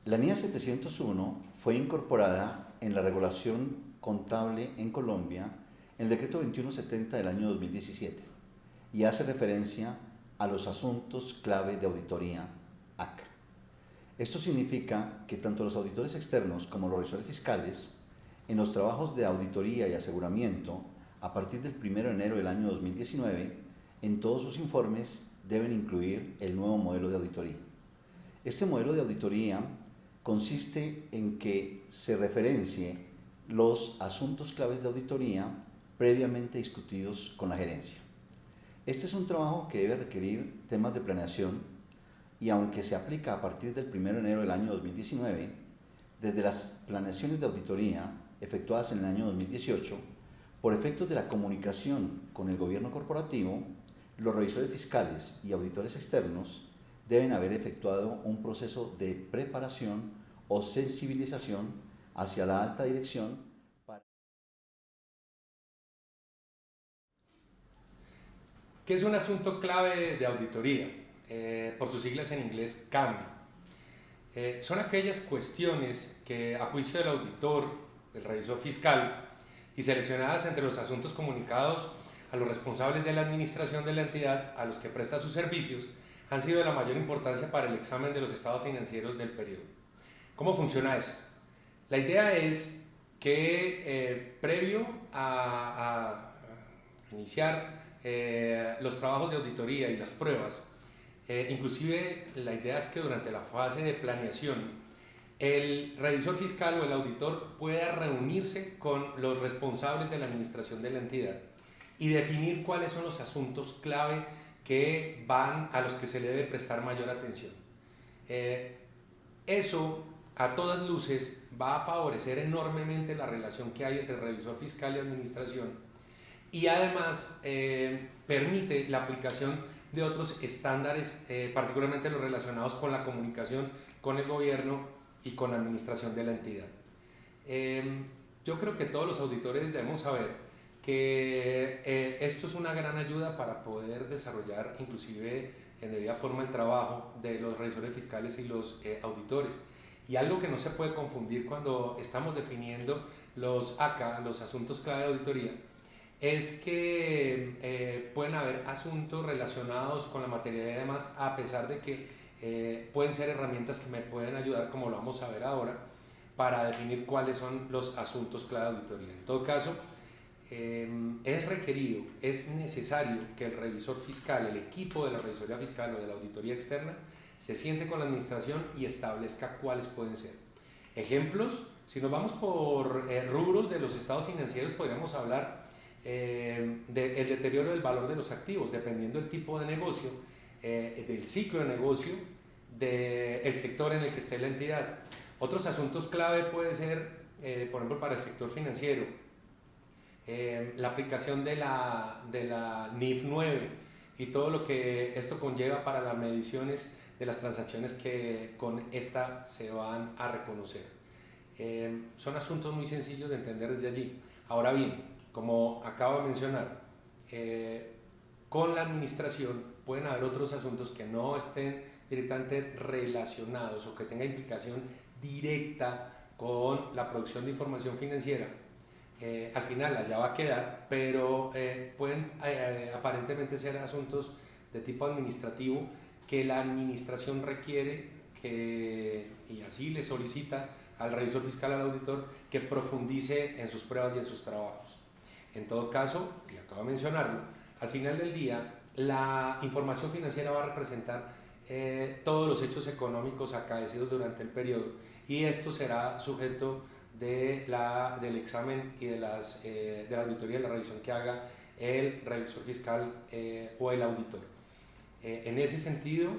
La NIA 701 fue incorporada en la regulación contable en Colombia en el decreto 2170 del año 2017 y hace referencia a los asuntos clave de auditoría ACA. Esto significa que tanto los auditores externos como los revisores fiscales, en los trabajos de auditoría y aseguramiento, a partir del 1 de enero del año 2019, en todos sus informes deben incluir el nuevo modelo de auditoría. Este modelo de auditoría consiste en que se referencie los asuntos claves de auditoría previamente discutidos con la gerencia. Este es un trabajo que debe requerir temas de planeación y aunque se aplica a partir del 1 de enero del año 2019, desde las planeaciones de auditoría efectuadas en el año 2018, por efectos de la comunicación con el gobierno corporativo, los revisores fiscales y auditores externos deben haber efectuado un proceso de preparación o sensibilización hacia la alta dirección para... ¿Qué es un asunto clave de auditoría? Por sus siglas en inglés, CAM. Son aquellas cuestiones que, a juicio del auditor, del revisor fiscal, y seleccionadas entre los asuntos comunicados a los responsables de la administración de la entidad a los que presta sus servicios, han sido de la mayor importancia para el examen de los estados financieros del periodo. ¿Cómo funciona esto? La idea es que previo a iniciar los trabajos de auditoría y las pruebas, inclusive la idea es que durante la fase de planeación el revisor fiscal o el auditor pueda reunirse con los responsables de la administración de la entidad y definir cuáles son los asuntos clave que van a los que se le debe prestar mayor atención. Eso, a todas luces, va a favorecer enormemente la relación que hay entre revisor fiscal y administración y además permite la aplicación de otros estándares, particularmente los relacionados con la comunicación con el gobierno y con la administración de la entidad. Yo creo que todos los auditores debemos saber que esto es una gran ayuda para poder desarrollar inclusive en debida forma el trabajo de los revisores fiscales y los auditores. Y algo que no se puede confundir cuando estamos definiendo los ACA, los asuntos clave de auditoría, es que pueden haber asuntos relacionados con la materia y demás, a pesar de que pueden ser herramientas que me pueden ayudar, como lo vamos a ver ahora, para definir cuáles son los asuntos clave de auditoría. En todo caso, es requerido, es necesario que el revisor fiscal, el equipo de la revisoría fiscal o de la auditoría externa, se siente con la administración y establezca cuáles pueden ser. Ejemplos, si nos vamos por rubros de los estados financieros, podríamos hablar del deterioro del valor de los activos, dependiendo del tipo de negocio, del ciclo de negocio, del sector en el que esté la entidad. Otros asuntos clave puede ser, por ejemplo, para el sector financiero, la aplicación de la NIF 9 y todo lo que esto conlleva para las mediciones de las transacciones que con esta se van a reconocer. Son asuntos muy sencillos de entender desde allí. Ahora bien, como acabo de mencionar, con la administración pueden haber otros asuntos que no estén directamente relacionados o que tengan implicación directa con la producción de información financiera. Al final allá va a quedar, pero pueden aparentemente ser asuntos de tipo administrativo que la administración requiere y así le solicita al revisor fiscal, al auditor, que profundice en sus pruebas y en sus trabajos. En todo caso, y acabo de mencionarlo, al final del día la información financiera va a representar todos los hechos económicos acaecidos durante el periodo y esto será sujeto del examen y de la auditoría, de la revisión que haga el revisor fiscal o el auditor. En ese sentido,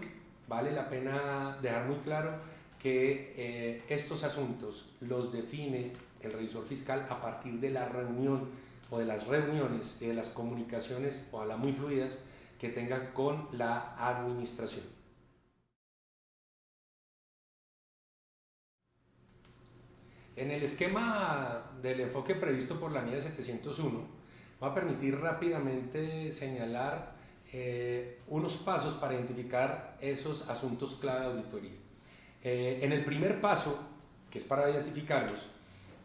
vale la pena dejar muy claro que estos asuntos los define el revisor fiscal a partir de la reunión o de las reuniones y de las comunicaciones, ojalá muy fluidas, que tengan con la administración. En el esquema del enfoque previsto por la NIA 701, va a permitir rápidamente señalar unos pasos para identificar esos asuntos clave de auditoría. En el primer paso, que es para identificarlos,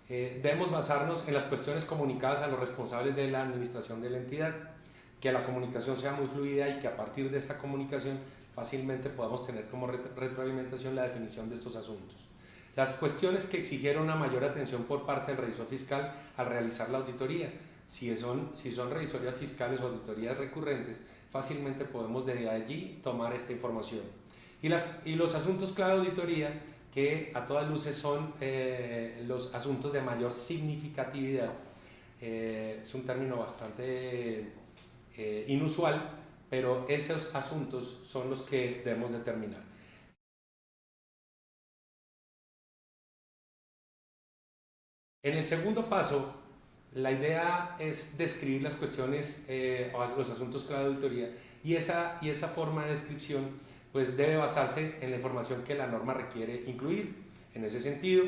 debemos basarnos en las cuestiones comunicadas a los responsables de la administración de la entidad, que la comunicación sea muy fluida y que a partir de esta comunicación fácilmente podamos tener como retroalimentación la definición de estos asuntos. Las cuestiones que exigieron una mayor atención por parte del revisor fiscal al realizar la auditoría, si son revisorías fiscales o auditorías recurrentes, fácilmente podemos desde allí tomar esta información. Y los asuntos clave de auditoría, que a todas luces son los asuntos de mayor significatividad, es un término bastante inusual, pero esos asuntos son los que debemos determinar. En el segundo paso, la idea es describir las cuestiones o los asuntos clave de auditoría, y esa forma de descripción pues debe basarse en la información que la norma requiere incluir. En ese sentido,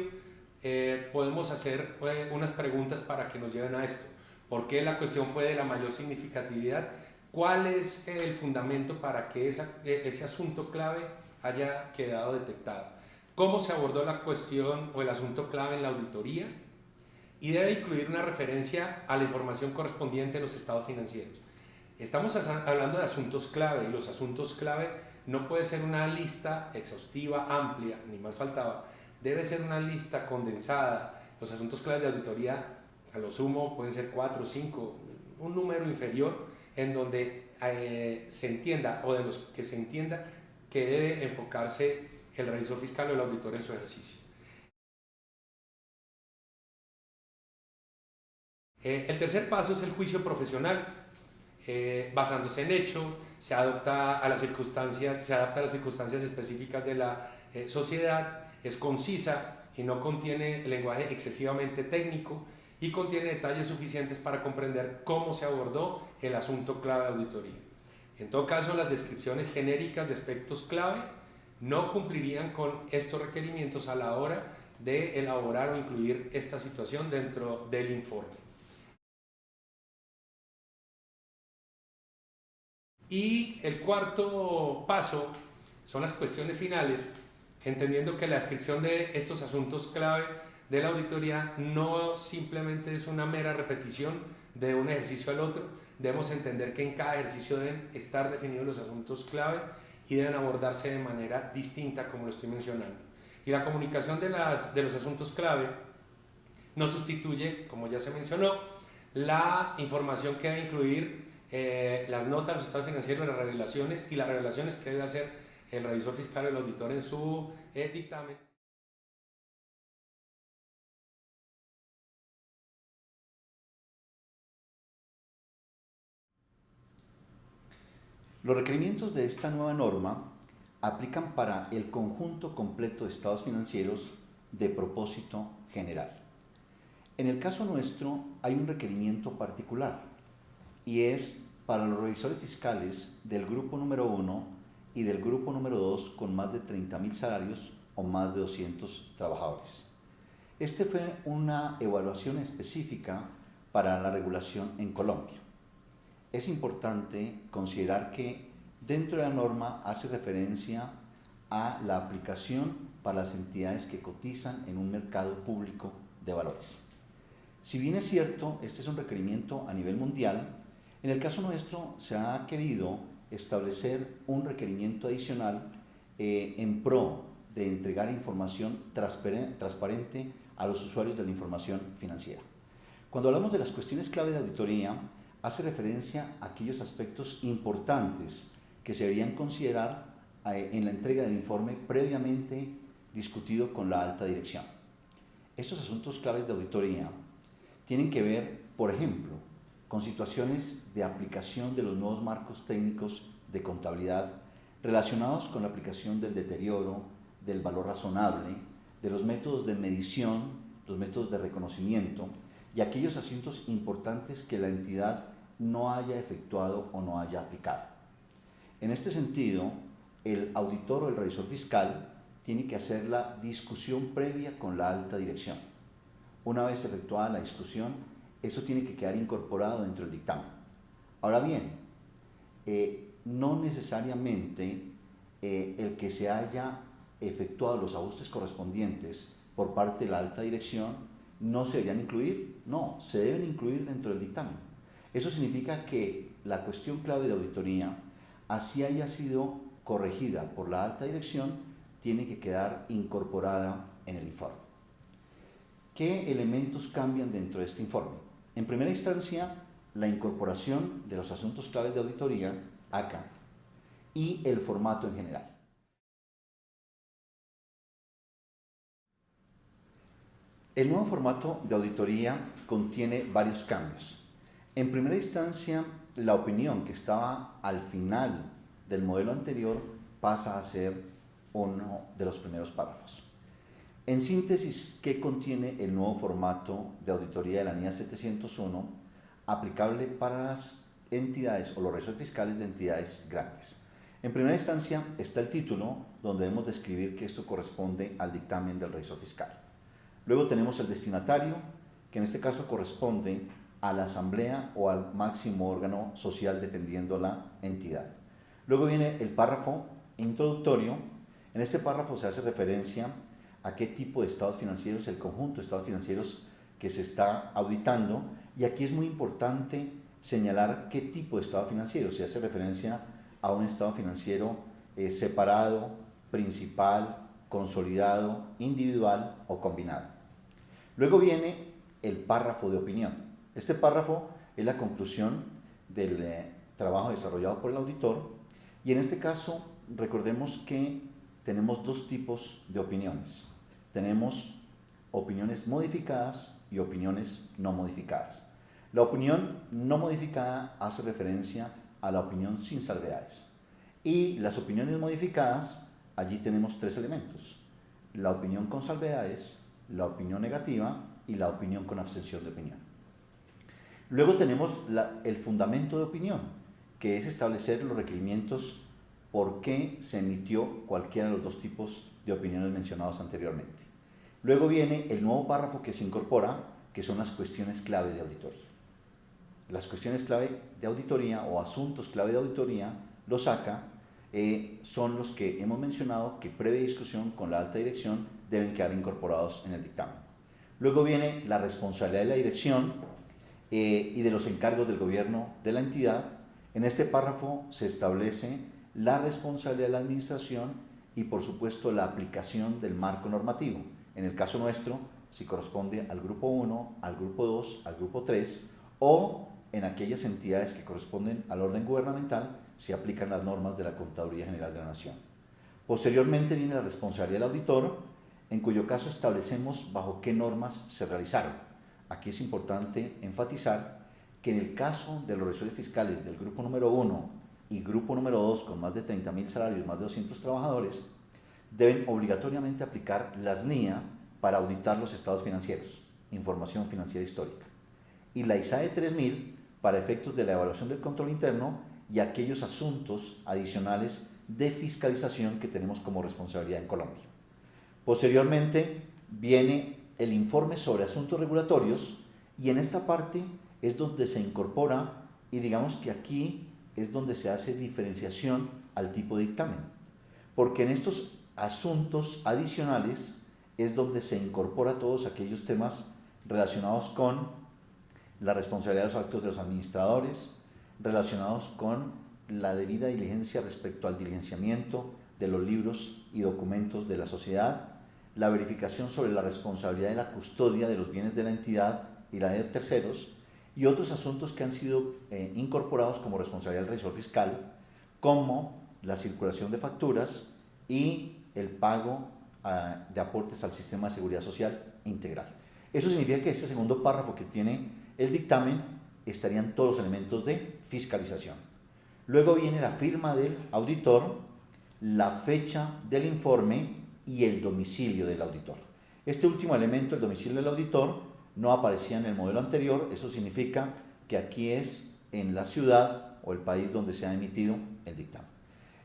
podemos hacer unas preguntas para que nos lleven a esto. ¿Por qué la cuestión fue de la mayor significatividad? ¿Cuál es el fundamento para que ese asunto clave haya quedado detectado? ¿Cómo se abordó la cuestión o el asunto clave en la auditoría? Y debe incluir una referencia a la información correspondiente en los estados financieros. Estamos hablando de asuntos clave, y los asuntos clave no puede ser una lista exhaustiva, amplia, ni más faltaba. Debe ser una lista condensada. Los asuntos clave de auditoría, a lo sumo, pueden ser 4 o 5, un número inferior, en donde se entienda, o de los que se entienda, que debe enfocarse el revisor fiscal o el auditor en su ejercicio. El tercer paso es el juicio profesional, basándose en hecho, se adapta a las circunstancias específicas de la sociedad, es concisa y no contiene lenguaje excesivamente técnico, y contiene detalles suficientes para comprender cómo se abordó el asunto clave de auditoría. En todo caso, las descripciones genéricas de aspectos clave no cumplirían con estos requerimientos a la hora de elaborar o incluir esta situación dentro del informe. Y el cuarto paso son las cuestiones finales, entendiendo que la descripción de estos asuntos clave de la auditoría no simplemente es una mera repetición de un ejercicio al otro. Debemos entender que en cada ejercicio deben estar definidos los asuntos clave y deben abordarse de manera distinta, como lo estoy mencionando. Y la comunicación de los asuntos clave no sustituye, como ya se mencionó, la información que debe incluir las notas, los estados financieros, las revelaciones y las revelaciones que debe hacer el revisor fiscal o el auditor en su dictamen. Los requerimientos de esta nueva norma aplican para el conjunto completo de estados financieros de propósito general. En el caso nuestro hay un requerimiento particular, y es para los revisores fiscales del grupo número 1 y del grupo número 2 con más de 30.000 salarios o más de 200 trabajadores. Este fue una evaluación específica para la regulación en Colombia. Es importante considerar que dentro de la norma hace referencia a la aplicación para las entidades que cotizan en un mercado público de valores. Si bien es cierto, este es un requerimiento a nivel mundial, en el caso nuestro se ha querido establecer un requerimiento adicional en pro de entregar información transparente a los usuarios de la información financiera. Cuando hablamos de las cuestiones clave de auditoría, hace referencia a aquellos aspectos importantes que se deberían considerar en la entrega del informe previamente discutido con la alta dirección. Estos asuntos claves de auditoría tienen que ver, por ejemplo, con situaciones de aplicación de los nuevos marcos técnicos de contabilidad relacionados con la aplicación del deterioro, del valor razonable, de los métodos de medición, los métodos de reconocimiento y aquellos asuntos importantes que la entidad no haya efectuado o no haya aplicado. En este sentido, el auditor o el revisor fiscal tiene que hacer la discusión previa con la alta dirección. Una vez efectuada la discusión, eso tiene que quedar incorporado dentro del dictamen. Ahora bien, no necesariamente el que se haya efectuado los ajustes correspondientes por parte de la alta dirección, no se deberían incluir, no, se deben incluir dentro del dictamen. Eso significa que la cuestión clave de auditoría, así haya sido corregida por la alta dirección, tiene que quedar incorporada en el informe. ¿Qué elementos cambian dentro de este informe? En primera instancia, la incorporación de los asuntos claves de auditoría, acá, y el formato en general. El nuevo formato de auditoría contiene varios cambios. En primera instancia, la opinión que estaba al final del modelo anterior pasa a ser uno de los primeros párrafos. En síntesis, ¿qué contiene el nuevo formato de auditoría de la NIA 701 aplicable para las entidades o los registros fiscales de entidades grandes? En primera instancia está el título, donde debemos describir que esto corresponde al dictamen del registro fiscal. Luego tenemos el destinatario, que en este caso corresponde a la asamblea o al máximo órgano social dependiendo la entidad. Luego viene el párrafo introductorio. En este párrafo se hace referencia a qué tipo de estados financieros, el conjunto de estados financieros que se está auditando, y aquí es muy importante señalar qué tipo de estado financiero. Se hace referencia a un estado financiero separado, principal, consolidado, individual o combinado. Luego viene el párrafo de opinión. Este párrafo es la conclusión del trabajo desarrollado por el auditor, y en este caso recordemos que tenemos dos tipos de opiniones. Tenemos opiniones modificadas y opiniones no modificadas. La opinión no modificada hace referencia a la opinión sin salvedades. Y las opiniones modificadas, allí tenemos tres elementos: la opinión con salvedades, la opinión negativa y la opinión con abstención de opinión. Luego tenemos el fundamento de opinión, que es establecer los requerimientos por qué se emitió cualquiera de los dos tipos de opiniones mencionados anteriormente. Luego viene el nuevo párrafo que se incorpora, que son las cuestiones clave de auditoría. Las cuestiones clave de auditoría o asuntos clave de auditoría, los ACA, son los que hemos mencionado que previa discusión con la alta dirección deben quedar incorporados en el dictamen. Luego viene la responsabilidad de la dirección y de los encargos del gobierno de la entidad. En este párrafo se establece la responsabilidad de la administración y, por supuesto, la aplicación del marco normativo. En el caso nuestro, si corresponde al grupo 1, al grupo 2, al grupo 3, o en aquellas entidades que corresponden al orden gubernamental, se aplican las normas de la Contaduría General de la Nación. Posteriormente viene la responsabilidad del auditor, en cuyo caso establecemos bajo qué normas se realizaron. Aquí es importante enfatizar que en el caso de los registros fiscales del grupo número 1 y grupo número 2 con más de 30.000 salarios, más de 200 trabajadores, deben obligatoriamente aplicar las NIA para auditar los estados financieros, información financiera histórica, y la ISAE 3000 para efectos de la evaluación del control interno y aquellos asuntos adicionales de fiscalización que tenemos como responsabilidad en Colombia. Posteriormente viene el informe sobre asuntos regulatorios, y en esta parte es donde se incorpora, y digamos que aquí es donde se hace diferenciación al tipo de dictamen, porque en estos asuntos adicionales es donde se incorpora todos aquellos temas relacionados con la responsabilidad de los actos de los administradores, relacionados con la debida diligencia respecto al diligenciamiento de los libros y documentos de la sociedad, la verificación sobre la responsabilidad de la custodia de los bienes de la entidad y la de terceros, y otros asuntos que han sido incorporados como responsabilidad del revisor fiscal, como la circulación de facturas y el pago de aportes al sistema de seguridad social integral. Eso significa que este segundo párrafo que tiene el dictamen estarían todos los elementos de fiscalización. Luego viene la firma del auditor, la fecha del informe y el domicilio del auditor. Este último elemento, el domicilio del auditor, no aparecía en el modelo anterior. Eso significa que aquí es en la ciudad o el país donde se ha emitido el dictamen.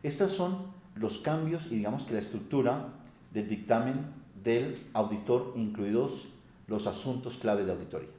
Estos son los cambios y digamos que la estructura del dictamen del auditor, incluidos los asuntos clave de auditoría.